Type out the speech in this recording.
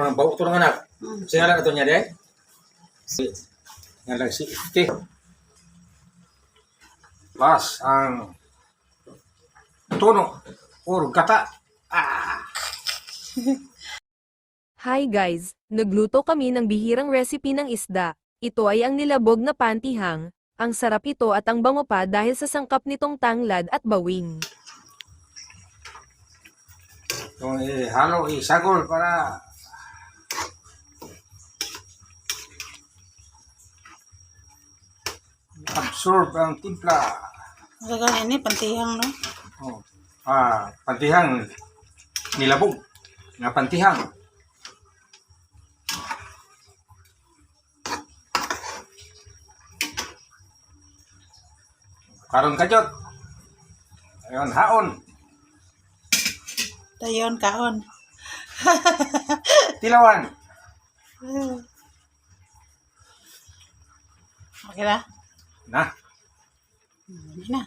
mga bawo ito ng anak. Singalan ito niya, de? Nga lang si Ite. Plus, ang tono or gata. Hi guys! Nagluto kami ng bihirang recipe ng isda. Ito ay ang nilabog na pantihang. Ang sarap ito at ang bango pa dahil sa sangkap nitong tanglad at bawing. Itong ihalo, isagol para absorb ang timpla. Gagawin ini pantihang, no? Oh. Pantihang nilabog. Nga pantihang. Karon kajot. Ayun, haon. Dayon kaon. Tilawan. Okay na? Nah. Hindi na.